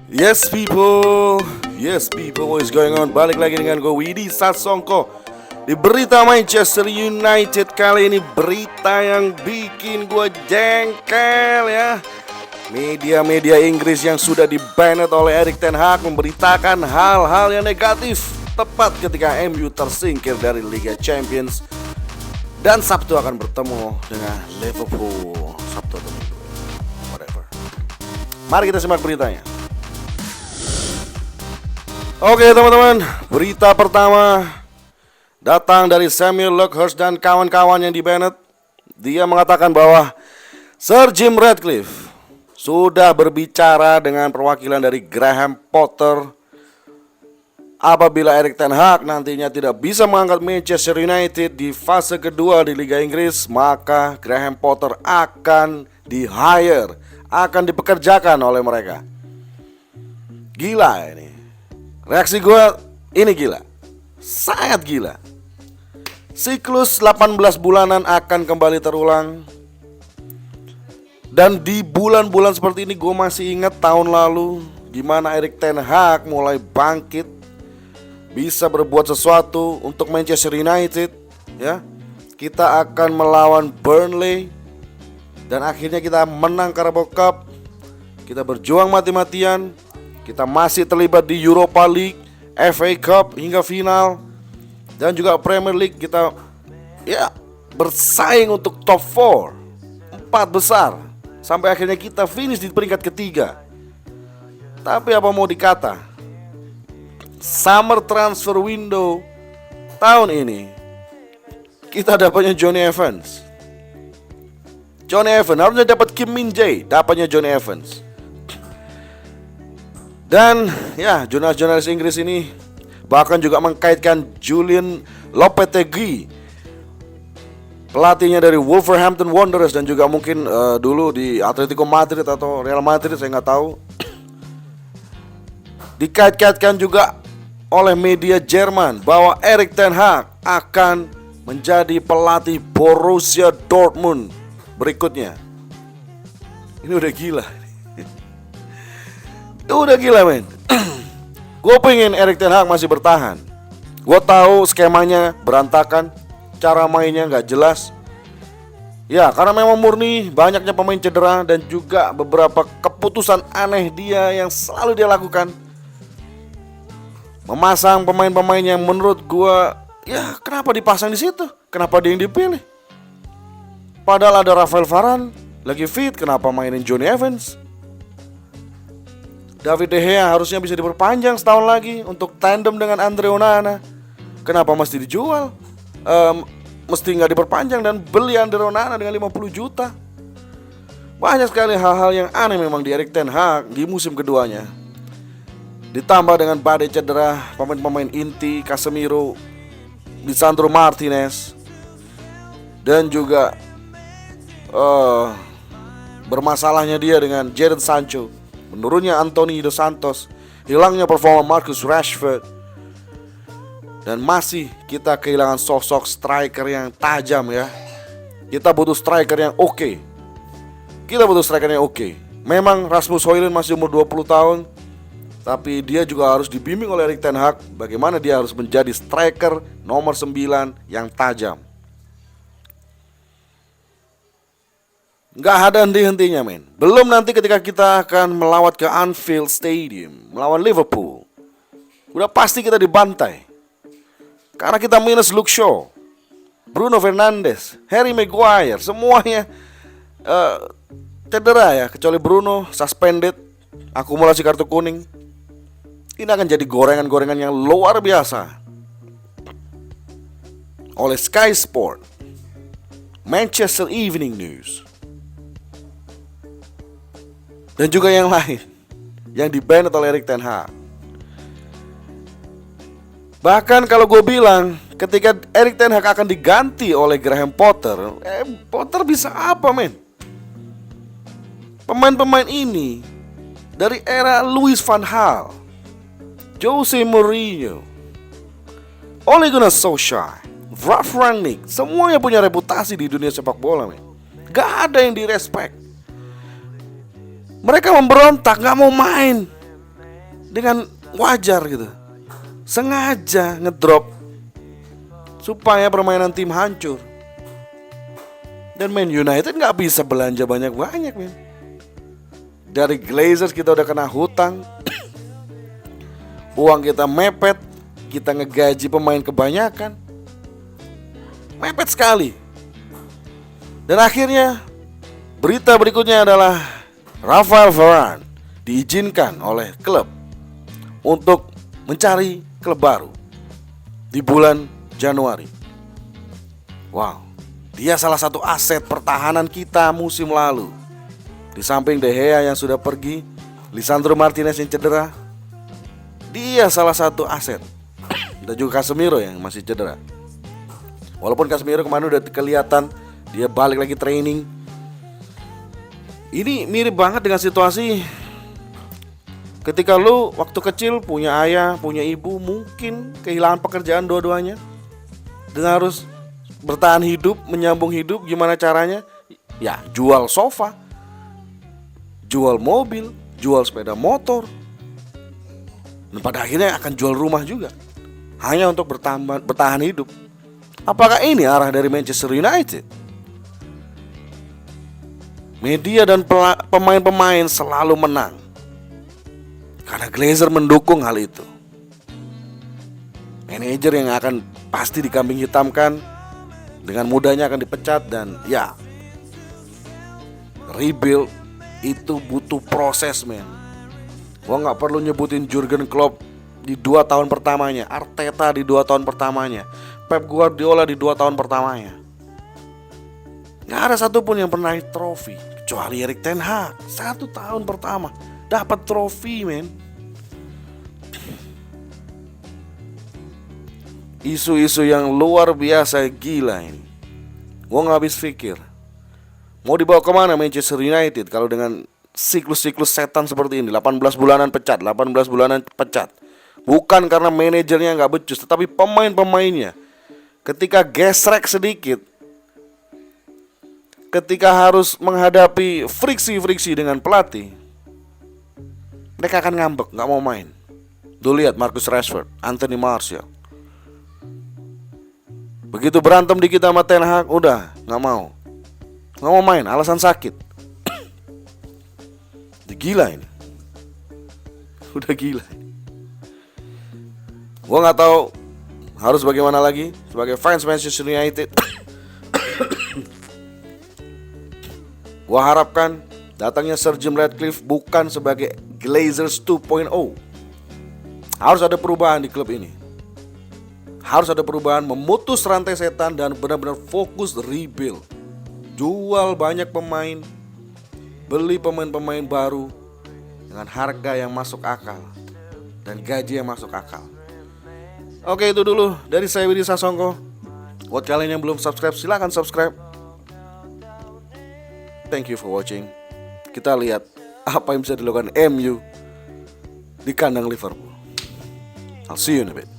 Yes people, what is going on? Balik lagi dengan gue Widi Sasongko di berita Manchester United. Kali ini berita yang bikin gue jengkel ya. Media-media Inggris yang sudah di-banned oleh Erik ten Hag memberitakan hal-hal yang negatif tepat ketika MU tersingkir dari Liga Champions dan Sabtu akan bertemu dengan Liverpool. Sabtu atau Minggu, whatever. Mari kita simak beritanya. Oke teman-teman, berita pertama datang dari Samuel Luckhurst dan kawan-kawan yang di-banned. Dia mengatakan bahwa Sir Jim Ratcliffe sudah berbicara dengan perwakilan dari Graham Potter. Apabila Erik ten Hag nantinya tidak bisa mengangkat Manchester United di fase kedua di Liga Inggris, maka Graham Potter akan di-hire, akan dipekerjakan oleh mereka. Gila ini. Reaksi gue ini gila. Sangat gila. Siklus 18 bulanan akan kembali terulang. Dan di bulan-bulan seperti ini gue masih ingat tahun lalu gimana Erik ten Hag mulai bangkit, bisa berbuat sesuatu untuk Manchester United ya. Kita akan melawan Burnley dan akhirnya kita menang Carabao Cup. Kita berjuang mati-matian. Kita masih terlibat di Europa League, FA Cup hingga final, dan juga Premier League. Kita ya bersaing untuk top 4, 4 besar, sampai akhirnya kita finish di peringkat ketiga. Tapi apa mau dikata, summer transfer window tahun ini kita dapatnya Jonny Evans. Jonny Evans harusnya dapat Kim Min Jae, dapatnya Jonny Evans. Dan ya, jurnalis-jurnalis Inggris ini bahkan juga mengkaitkan Julian Lopetegui, pelatihnya dari Wolverhampton Wanderers dan juga mungkin dulu di Atletico Madrid atau Real Madrid, saya nggak tahu. Dikait-kaitkan juga oleh media Jerman bahwa Erik ten Hag akan menjadi pelatih Borussia Dortmund berikutnya. Ini udah gila. Udah gila men. Gue pengen Erik ten Hag masih bertahan. Gue tahu skemanya berantakan, cara mainnya gak jelas. Ya karena memang murni banyaknya pemain cedera dan juga beberapa keputusan aneh dia yang selalu dia lakukan. Memasang pemain-pemain yang menurut gue, ya kenapa dipasang di situ? Kenapa dia yang dipilih? Padahal ada Rafael Varane lagi fit, kenapa mainin Jonny Evans? David De Gea harusnya bisa diperpanjang setahun lagi untuk tandem dengan Andre Onana. Kenapa mesti dijual? Mesti nggak diperpanjang dan beli Andre Onana dengan 50 juta. Banyak sekali hal-hal yang aneh memang di Erik ten Hag di musim keduanya. Ditambah dengan badai cedera pemain-pemain inti Casemiro, Lisandro Martinez, dan juga bermasalahnya dia dengan Jadon Sancho, menurunnya Anthony Dos Santos, hilangnya performa Marcus Rashford, dan masih kita kehilangan sosok striker yang tajam ya. Kita butuh striker yang oke. Memang Rasmus Højlund masih umur 20 tahun, tapi dia juga harus dibimbing oleh Erik ten Hag bagaimana dia harus menjadi striker nomor 9 yang tajam. Nggak ada henti-hentinya men. Belum nanti ketika kita akan melawat ke Anfield Stadium melawan Liverpool, udah pasti kita dibantai. Karena kita minus Luke Shaw, Bruno Fernandes, Harry Maguire, semuanya cedera ya. Kecuali Bruno suspended, akumulasi kartu kuning. Ini akan jadi gorengan-gorengan yang luar biasa oleh Sky Sport, Manchester Evening News, dan juga yang lain yang di-banned oleh Erik ten Hag. Bahkan kalau gue bilang ketika Erik ten Hag akan diganti oleh Graham Potter, Potter bisa apa men? Pemain-pemain ini dari era Louis van Gaal, Jose Mourinho, Ole Gunnar Solskjaer, Ralf Rangnick, semuanya punya reputasi di dunia sepak bola men. Gak ada yang direspek. Mereka memberontak, gak mau main. dengan wajar gitu. Sengaja ngedrop supaya permainan tim hancur. Dan Man United gak bisa belanja banyak-banyak, men. Dari Glazers kita udah kena hutang. Uang kita mepet. Kita ngegaji pemain kebanyakan. Mepet sekali. Dan akhirnya berita berikutnya adalah Rafael Varane diizinkan oleh klub untuk mencari klub baru di bulan Januari. Wow, dia salah satu aset pertahanan kita musim lalu. Di samping De Gea yang sudah pergi, Lisandro Martinez yang cedera, dia salah satu aset. Dan juga Casemiro yang masih cedera. Walaupun Casemiro kemarin udah kelihatan dia balik lagi training. Ini mirip banget dengan situasi ketika lu waktu kecil punya ayah, punya ibu, mungkin kehilangan pekerjaan dua-duanya dan harus bertahan hidup, menyambung hidup. Gimana caranya? Ya jual sofa, jual mobil, jual sepeda motor, dan pada akhirnya akan jual rumah juga, hanya untuk bertahan hidup. Apakah ini arah dari Manchester United? Media dan pemain-pemain selalu menang karena Glazer mendukung hal itu. Manajer yang akan pasti dikambing hitamkan, dengan mudahnya akan dipecat. Dan ya, rebuild itu butuh proses, men. Gua gak perlu nyebutin Jurgen Klopp di 2 tahun pertamanya, Arteta di 2 tahun pertamanya, Pep Guardiola di 2 tahun pertamanya. Gak ada satupun yang pernah naik trofi kecuali Erik ten Hag. 1 tahun pertama dapat trofi, men. Isu-isu yang luar biasa gila ini. Gua gak habis pikir mau dibawa kemana Manchester United kalau dengan siklus-siklus setan seperti ini. 18 bulanan pecat, 18 bulanan pecat. Bukan karena manajernya gak becus, tetapi pemain-pemainnya ketika gesrek sedikit, ketika harus menghadapi friksi-friksi dengan pelatih, mereka akan ngambek, gak mau main. Tuh lihat Marcus Rashford, Anthony Martial. Begitu berantem dikit sama Ten Hag, udah gak mau main, alasan sakit. Gila ini. Udah gila. Gua gak tahu harus bagaimana lagi sebagai fans Manchester United. Gua harapkan datangnya Sir Jim Ratcliffe bukan sebagai Glazers 2.0. Harus ada perubahan di klub ini. Harus ada perubahan, memutus rantai setan dan benar-benar fokus rebuild. Jual banyak pemain, beli pemain-pemain baru dengan harga yang masuk akal dan gaji yang masuk akal. Oke, itu dulu dari saya, Widi Sasongko. Buat kalian yang belum subscribe, silahkan subscribe. Thank you for watching. Kita lihat apa yang bisa dilakukan MU di kandang Liverpool. I'll see you in a bit.